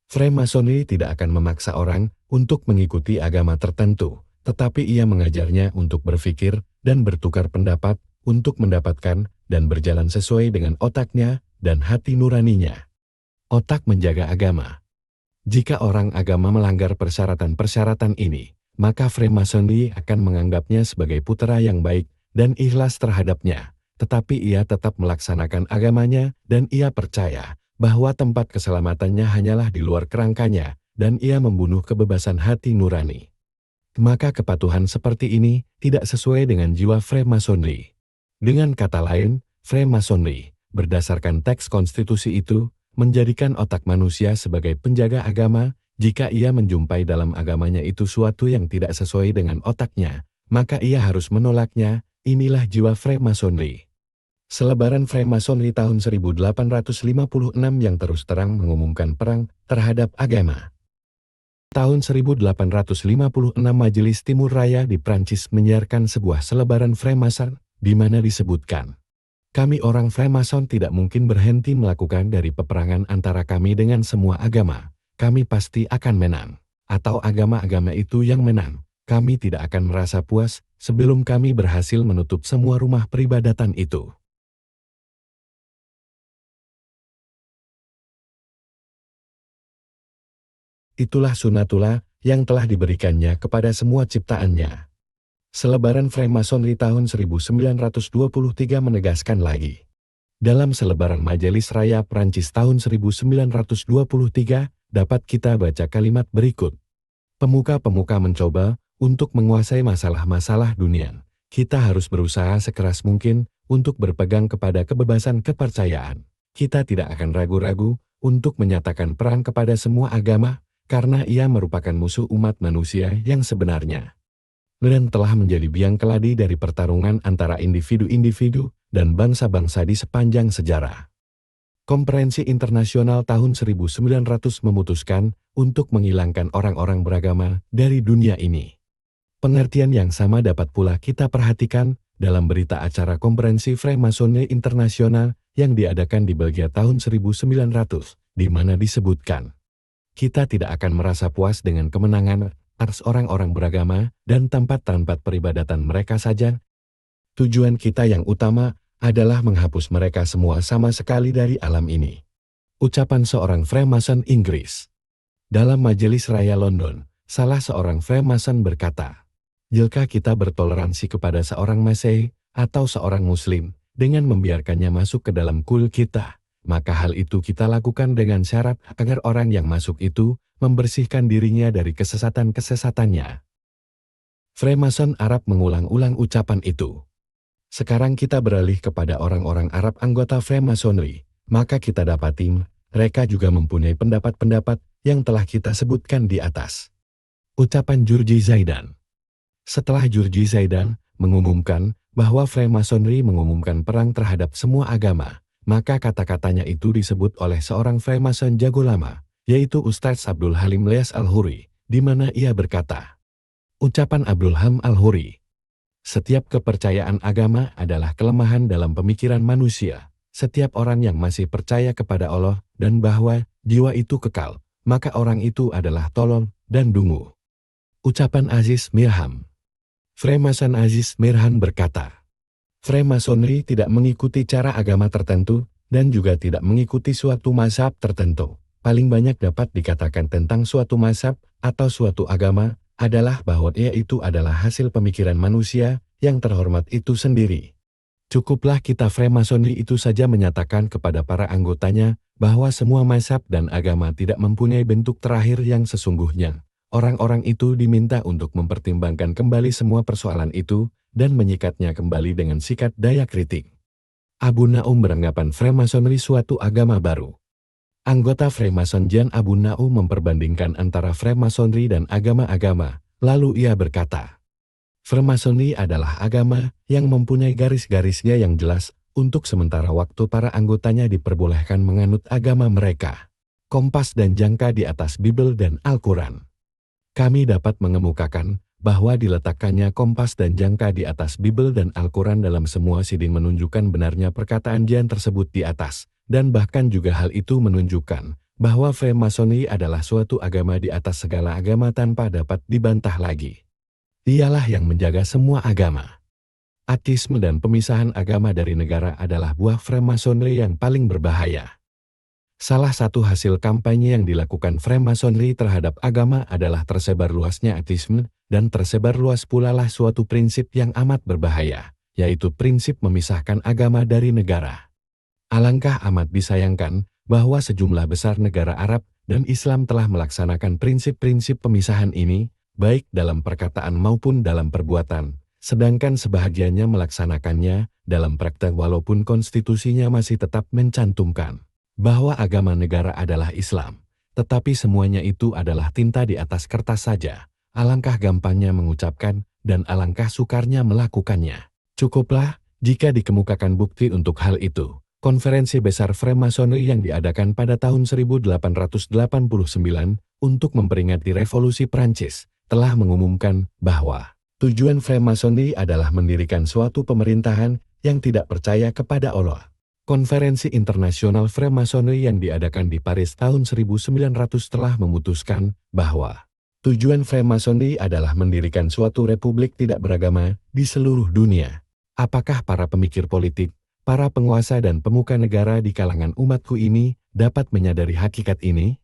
Freemasonry tidak akan memaksa orang untuk mengikuti agama tertentu, tetapi ia mengajarnya untuk berpikir dan bertukar pendapat untuk mendapatkan dan berjalan sesuai dengan otaknya dan hati nuraninya. Otak menjaga agama. Jika orang agama melanggar persyaratan-persyaratan ini, maka Freemasonry akan menganggapnya sebagai putra yang baik dan ikhlas terhadapnya, tetapi ia tetap melaksanakan agamanya dan ia percaya bahwa tempat keselamatannya hanyalah di luar kerangkanya, dan ia membunuh kebebasan hati nurani. Maka kepatuhan seperti ini tidak sesuai dengan jiwa Freemasonry. Dengan kata lain, Freemasonry, berdasarkan teks konstitusi itu, menjadikan otak manusia sebagai penjaga agama. Jika ia menjumpai dalam agamanya itu suatu yang tidak sesuai dengan otaknya, maka ia harus menolaknya. Inilah jiwa Freemasonry. Selebaran Freemasonry tahun 1856 yang terus terang mengumumkan perang terhadap agama. Tahun 1856 Majelis Timur Raya di Prancis menyiarkan sebuah selebaran Freemason, di mana disebutkan, "Kami orang Freemason tidak mungkin berhenti melakukan dari peperangan antara kami dengan semua agama. Kami pasti akan menang. Atau agama-agama itu yang menang. Kami tidak akan merasa puas sebelum kami berhasil menutup semua rumah peribadatan itu." Itulah sunatullah yang telah diberikannya kepada semua ciptaannya. Selebaran Freemasonry tahun 1923 menegaskan lagi. Dalam selebaran Majelis Raya Prancis tahun 1923, dapat kita baca kalimat berikut. Pemuka-pemuka mencoba untuk menguasai masalah-masalah dunia. Kita harus berusaha sekeras mungkin untuk berpegang kepada kebebasan kepercayaan. Kita tidak akan ragu-ragu untuk menyatakan perang kepada semua agama, karena ia merupakan musuh umat manusia yang sebenarnya. Dan telah menjadi biang keladi dari pertarungan antara individu-individu dan bangsa-bangsa di sepanjang sejarah. Konferensi Internasional tahun 1900 memutuskan untuk menghilangkan orang-orang beragama dari dunia ini. Pengertian yang sama dapat pula kita perhatikan dalam berita acara Konferensi Freemasonry Internasional yang diadakan di Belgia tahun 1900, di mana disebutkan, "Kita tidak akan merasa puas dengan kemenangan atas orang-orang beragama dan tempat-tempat peribadatan mereka saja. Tujuan kita yang utama adalah menghapus mereka semua sama sekali dari alam ini." Ucapan seorang Freemason Inggris. Dalam Majelis Raya London, salah seorang Freemason berkata, "Jika kita bertoleransi kepada seorang Masehi atau seorang Muslim dengan membiarkannya masuk ke dalam kul kita, maka hal itu kita lakukan dengan syarat agar orang yang masuk itu membersihkan dirinya dari kesesatan-kesesatannya." Freemason Arab mengulang-ulang ucapan itu. Sekarang kita beralih kepada orang-orang Arab anggota Freemasonry, maka kita dapati mereka juga mempunyai pendapat-pendapat yang telah kita sebutkan di atas. Ucapan Jurji Zaidan. Setelah Jurji Zaidan mengumumkan bahwa Freemasonry mengumumkan perang terhadap semua agama, maka kata-katanya itu disebut oleh seorang Freemason jago lama, yaitu Ustadz Abdul Halim Ilyas Al-Huri, di mana ia berkata, ucapan Abdul Halim Al-Huri, "Setiap kepercayaan agama adalah kelemahan dalam pemikiran manusia. Setiap orang yang masih percaya kepada Allah dan bahwa jiwa itu kekal, maka orang itu adalah tolol dan dungu." Ucapan Aziz Mirham. Freemason Aziz Mirhan berkata, "Freemasonry tidak mengikuti cara agama tertentu dan juga tidak mengikuti suatu mazhab tertentu. Paling banyak dapat dikatakan tentang suatu mazhab atau suatu agama adalah bahwa ia itu adalah hasil pemikiran manusia yang terhormat itu sendiri. Cukuplah kita Freemasonry itu saja menyatakan kepada para anggotanya bahwa semua mazhab dan agama tidak mempunyai bentuk terakhir yang sesungguhnya. Orang-orang itu diminta untuk mempertimbangkan kembali semua persoalan itu dan menyikatnya kembali dengan sikat daya kritik." Abu Naum beranggapan Freemasonry suatu agama baru. Anggota Freemason Jan Abu Naum memperbandingkan antara Freemasonry dan agama-agama, lalu ia berkata, "Freemasonry adalah agama yang mempunyai garis-garisnya yang jelas untuk sementara waktu para anggotanya diperbolehkan menganut agama mereka. Kompas dan jangka di atas Bible dan Al-Quran. Kami dapat mengemukakan bahwa diletakkannya kompas dan jangka di atas Bible dan Al-Quran dalam semua sidin menunjukkan benarnya perkataan Jan tersebut di atas, dan bahkan juga hal itu menunjukkan bahwa Freemasonry adalah suatu agama di atas segala agama tanpa dapat dibantah lagi. Dialah yang menjaga semua agama. Ateisme dan pemisahan agama dari negara adalah buah Freemasonry yang paling berbahaya. Salah satu hasil kampanye yang dilakukan Freemasonry terhadap agama adalah tersebar luasnya ateisme, dan tersebar luas pula lah suatu prinsip yang amat berbahaya, yaitu prinsip memisahkan agama dari negara. Alangkah amat disayangkan bahwa sejumlah besar negara Arab dan Islam telah melaksanakan prinsip-prinsip pemisahan ini, baik dalam perkataan maupun dalam perbuatan, sedangkan sebahagiannya melaksanakannya dalam praktek walaupun konstitusinya masih tetap mencantumkan bahwa agama negara adalah Islam, tetapi semuanya itu adalah tinta di atas kertas saja. Alangkah gampangnya mengucapkan dan alangkah sukarnya melakukannya. Cukuplah jika dikemukakan bukti untuk hal itu. Konferensi Besar Freemasonry yang diadakan pada tahun 1889 untuk memperingati Revolusi Prancis telah mengumumkan bahwa tujuan Freemasonry adalah mendirikan suatu pemerintahan yang tidak percaya kepada Allah. Konferensi Internasional Freemasonry yang diadakan di Paris tahun 1900 telah memutuskan bahwa tujuan Freemasonry adalah mendirikan suatu republik tidak beragama di seluruh dunia. Apakah para pemikir politik, para penguasa dan pemuka negara di kalangan umatku ini dapat menyadari hakikat ini?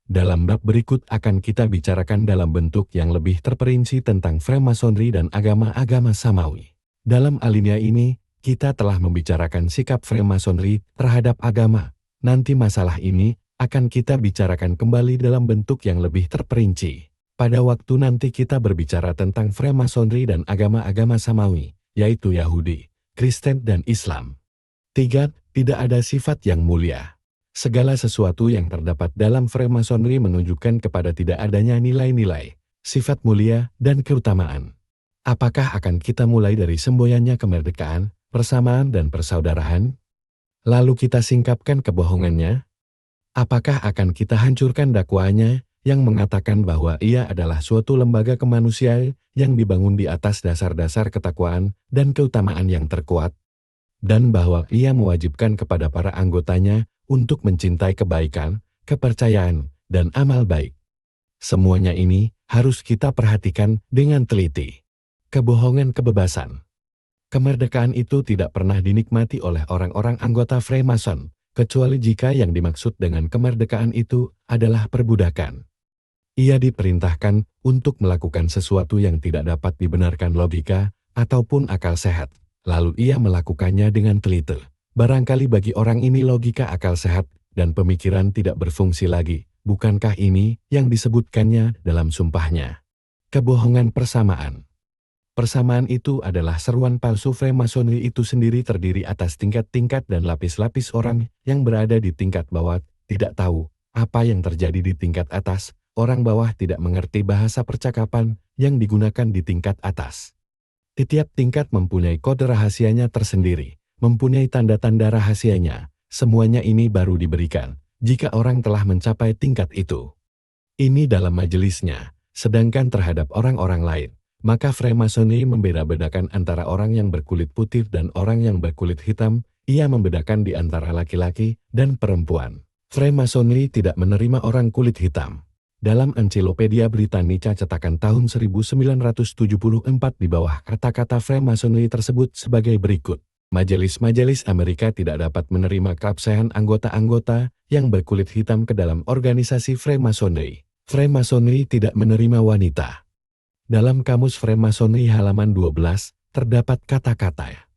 Dalam bab berikut akan kita bicarakan dalam bentuk yang lebih terperinci tentang Freemasonry dan agama-agama samawi. Dalam alinea ini, kita telah membicarakan sikap Freemasonry terhadap agama. Nanti masalah ini akan kita bicarakan kembali dalam bentuk yang lebih terperinci. Pada waktu nanti kita berbicara tentang Freemasonry dan agama-agama samawi, yaitu Yahudi, Kristen dan Islam. 3. Tidak ada sifat yang mulia. Segala sesuatu yang terdapat dalam Freemasonry menunjukkan kepada tidak adanya nilai-nilai, sifat mulia, dan keutamaan. Apakah akan kita mulai dari semboyannya kemerdekaan, persamaan dan persaudaraan? Lalu kita singkapkan kebohongannya? Apakah akan kita hancurkan dakwaannya yang mengatakan bahwa ia adalah suatu lembaga kemanusiaan yang dibangun di atas dasar-dasar ketakwaan dan keutamaan yang terkuat? Dan bahwa ia mewajibkan kepada para anggotanya untuk mencintai kebaikan, kepercayaan, dan amal baik. Semuanya ini harus kita perhatikan dengan teliti. Kebohongan kebebasan. Kemerdekaan itu tidak pernah dinikmati oleh orang-orang anggota Freemason, kecuali jika yang dimaksud dengan kemerdekaan itu adalah perbudakan. Ia diperintahkan untuk melakukan sesuatu yang tidak dapat dibenarkan logika ataupun akal sehat, lalu ia melakukannya dengan teliti. Barangkali bagi orang ini logika akal sehat dan pemikiran tidak berfungsi lagi, bukankah ini yang disebutkannya dalam sumpahnya? Kebohongan persamaan. Persamaan itu adalah seruan palsu. Freemasonry itu sendiri terdiri atas tingkat-tingkat dan lapis-lapis orang yang berada di tingkat bawah tidak tahu apa yang terjadi di tingkat atas. Orang bawah tidak mengerti bahasa percakapan yang digunakan di tingkat atas. Setiap tingkat mempunyai kode rahasianya tersendiri, mempunyai tanda-tanda rahasianya. Semuanya ini baru diberikan jika orang telah mencapai tingkat itu. Ini dalam majelisnya, sedangkan terhadap orang-orang lain, maka Freemasonry membeda-bedakan antara orang yang berkulit putih dan orang yang berkulit hitam. Ia membedakan di antara laki-laki dan perempuan. Freemasonry tidak menerima orang kulit hitam. Dalam Ensiklopedia Britannica cetakan tahun 1974 di bawah kata-kata Freemasonry tersebut sebagai berikut. Majelis-majelis Amerika tidak dapat menerima keabsahan anggota-anggota yang berkulit hitam ke dalam organisasi Freemasonry. Freemasonry tidak menerima wanita. Dalam Kamus Freemasonry halaman 12, terdapat kata-kata.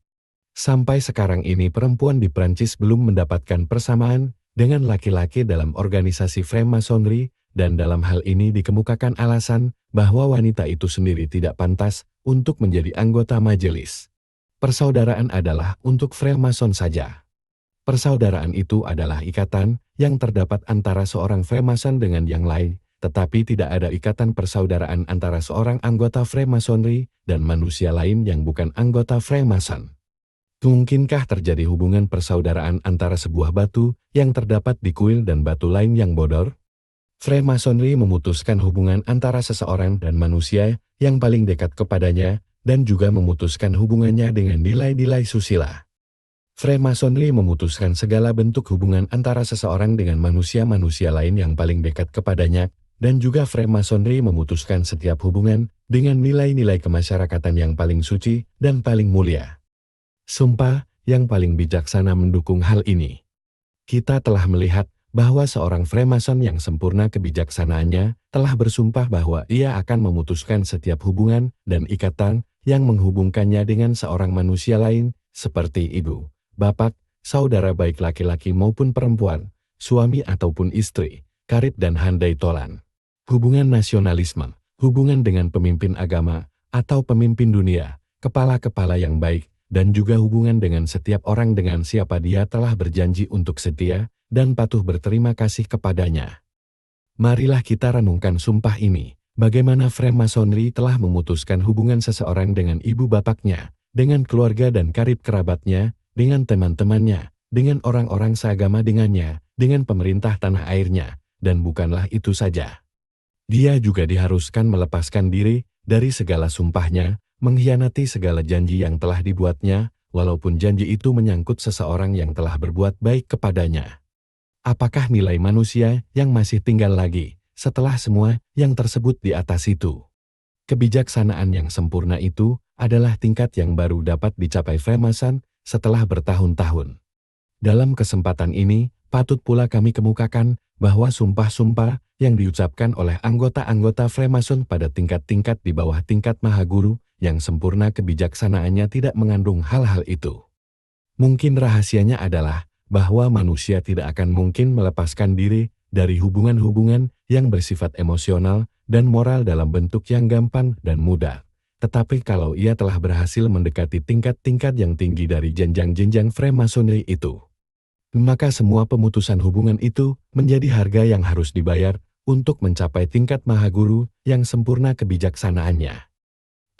Sampai sekarang ini perempuan di Prancis belum mendapatkan persamaan dengan laki-laki dalam organisasi Freemasonry, dan dalam hal ini dikemukakan alasan bahwa wanita itu sendiri tidak pantas untuk menjadi anggota majelis. Persaudaraan adalah untuk Freemason saja. Persaudaraan itu adalah ikatan yang terdapat antara seorang Freemason dengan yang lain, tetapi tidak ada ikatan persaudaraan antara seorang anggota Freemasonry dan manusia lain yang bukan anggota Freemason. Mungkinkah terjadi hubungan persaudaraan antara sebuah batu yang terdapat di kuil dan batu lain yang bodor? Freemasonry memutuskan hubungan antara seseorang dan manusia yang paling dekat kepadanya, dan juga memutuskan hubungannya dengan nilai-nilai susila. Freemasonry memutuskan segala bentuk hubungan antara seseorang dengan manusia-manusia lain yang paling dekat kepadanya, dan juga Freemasonry memutuskan setiap hubungan dengan nilai-nilai kemasyarakatan yang paling suci dan paling mulia. Sumpah yang paling bijaksana mendukung hal ini. Kita telah melihat bahwa seorang Freemason yang sempurna kebijaksanaannya telah bersumpah bahwa ia akan memutuskan setiap hubungan dan ikatan yang menghubungkannya dengan seorang manusia lain, seperti ibu, bapak, saudara baik laki-laki maupun perempuan, suami ataupun istri, karib dan handai tolan. Hubungan nasionalisme, hubungan dengan pemimpin agama atau pemimpin dunia, kepala-kepala yang baik, dan juga hubungan dengan setiap orang dengan siapa dia telah berjanji untuk setia dan patuh berterima kasih kepadanya. Marilah kita renungkan sumpah ini, bagaimana Freemasonry telah memutuskan hubungan seseorang dengan ibu bapaknya, dengan keluarga dan karib kerabatnya, dengan teman-temannya, dengan orang-orang seagama dengannya, dengan pemerintah tanah airnya, dan bukanlah itu saja. Dia juga diharuskan melepaskan diri dari segala sumpahnya, mengkhianati segala janji yang telah dibuatnya, walaupun janji itu menyangkut seseorang yang telah berbuat baik kepadanya. Apakah nilai manusia yang masih tinggal lagi setelah semua yang tersebut di atas itu? Kebijaksanaan yang sempurna itu adalah tingkat yang baru dapat dicapai Freemason setelah bertahun-tahun. Dalam kesempatan ini, patut pula kami kemukakan bahwa sumpah-sumpah yang diucapkan oleh anggota-anggota Freemason pada tingkat-tingkat di bawah tingkat Mahaguru yang sempurna kebijaksanaannya tidak mengandung hal-hal itu. Mungkin rahasianya adalah bahwa manusia tidak akan mungkin melepaskan diri dari hubungan-hubungan yang bersifat emosional dan moral dalam bentuk yang gampang dan mudah. Tetapi kalau ia telah berhasil mendekati tingkat-tingkat yang tinggi dari jenjang-jenjang Freemasonry itu, maka semua pemutusan hubungan itu menjadi harga yang harus dibayar untuk mencapai tingkat Mahaguru yang sempurna kebijaksanaannya.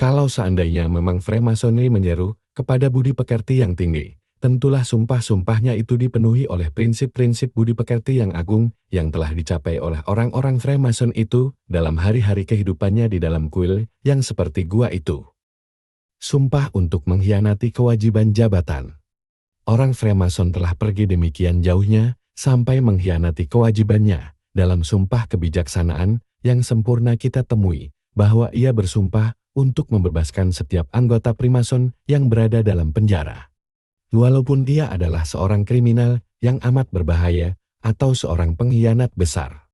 Kalau seandainya memang Freemasonry menyeru kepada budi pekerti yang tinggi, tentulah sumpah-sumpahnya itu dipenuhi oleh prinsip-prinsip budi pekerti yang agung yang telah dicapai oleh orang-orang Freemason itu dalam hari-hari kehidupannya di dalam kuil yang seperti gua itu. Sumpah untuk mengkhianati kewajiban jabatan. Orang Freemason telah pergi demikian jauhnya sampai mengkhianati kewajibannya. Dalam sumpah kebijaksanaan yang sempurna kita temui bahwa ia bersumpah untuk membebaskan setiap anggota Freemason yang berada dalam penjara. Walaupun dia adalah seorang kriminal yang amat berbahaya atau seorang pengkhianat besar.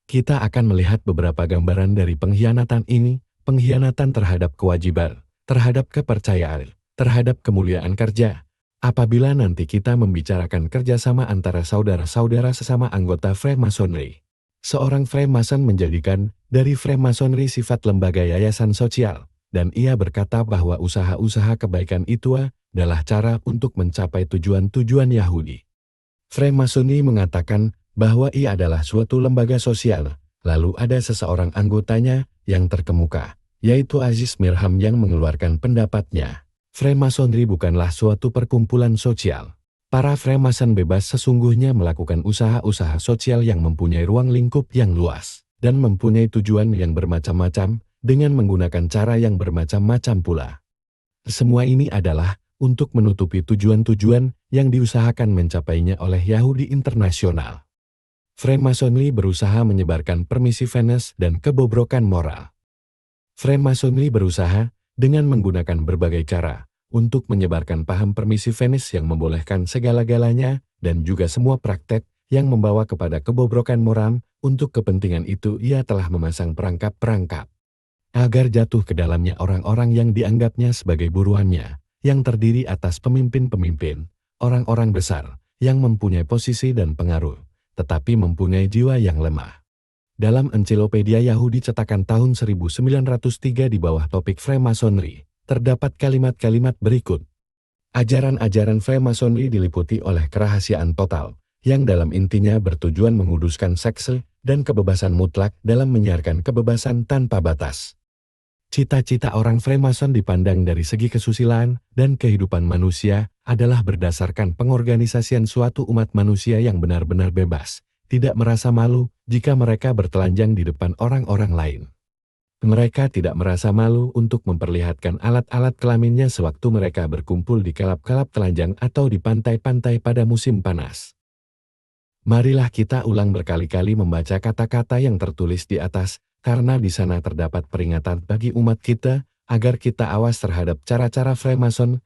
Kita akan melihat beberapa gambaran dari pengkhianatan ini, pengkhianatan terhadap kewajiban, terhadap kepercayaan, terhadap kemuliaan kerja. Apabila nanti kita membicarakan kerjasama antara saudara-saudara sesama anggota Freemasonry. Seorang Freemason menjadikan dari Freemasonry sifat lembaga yayasan sosial, dan ia berkata bahwa usaha-usaha kebaikan itu adalah cara untuk mencapai tujuan-tujuan Yahudi. Freemasonry mengatakan bahwa ia adalah suatu lembaga sosial, lalu ada seseorang anggotanya yang terkemuka, yaitu Aziz Mirham yang mengeluarkan pendapatnya. Freemasonry bukanlah suatu perkumpulan sosial. Para Freemason bebas sesungguhnya melakukan usaha-usaha sosial yang mempunyai ruang lingkup yang luas, dan mempunyai tujuan yang bermacam-macam, dengan menggunakan cara yang bermacam-macam pula. Semua ini adalah untuk menutupi tujuan-tujuan yang diusahakan mencapainya oleh Yahudi internasional. Freemasonry berusaha menyebarkan permissiveness dan kebobrokan moral. Freemasonry berusaha dengan menggunakan berbagai cara untuk menyebarkan paham permissiveness yang membolehkan segala-galanya dan juga semua praktek yang membawa kepada kebobrokan moral. Untuk kepentingan itu ia telah memasang perangkap-perangkap agar jatuh ke dalamnya orang-orang yang dianggapnya sebagai buruannya, yang terdiri atas pemimpin-pemimpin, orang-orang besar, yang mempunyai posisi dan pengaruh, tetapi mempunyai jiwa yang lemah. Dalam Ensiklopedia Yahudi cetakan tahun 1903 di bawah topik Freemasonry, terdapat kalimat-kalimat berikut. Ajaran-ajaran Freemasonry diliputi oleh kerahasiaan total, yang dalam intinya bertujuan menguduskan seks dan kebebasan mutlak dalam menyiarkan kebebasan tanpa batas. Cita-cita orang Freemason dipandang dari segi kesusilaan dan kehidupan manusia adalah berdasarkan pengorganisasian suatu umat manusia yang benar-benar bebas, tidak merasa malu jika mereka bertelanjang di depan orang-orang lain. Mereka tidak merasa malu untuk memperlihatkan alat-alat kelaminnya sewaktu mereka berkumpul di kalap-kalap telanjang atau di pantai-pantai pada musim panas. Marilah kita ulang berkali-kali membaca kata-kata yang tertulis di atas, karena di sana terdapat peringatan bagi umat kita, agar kita awas terhadap cara-cara Freemason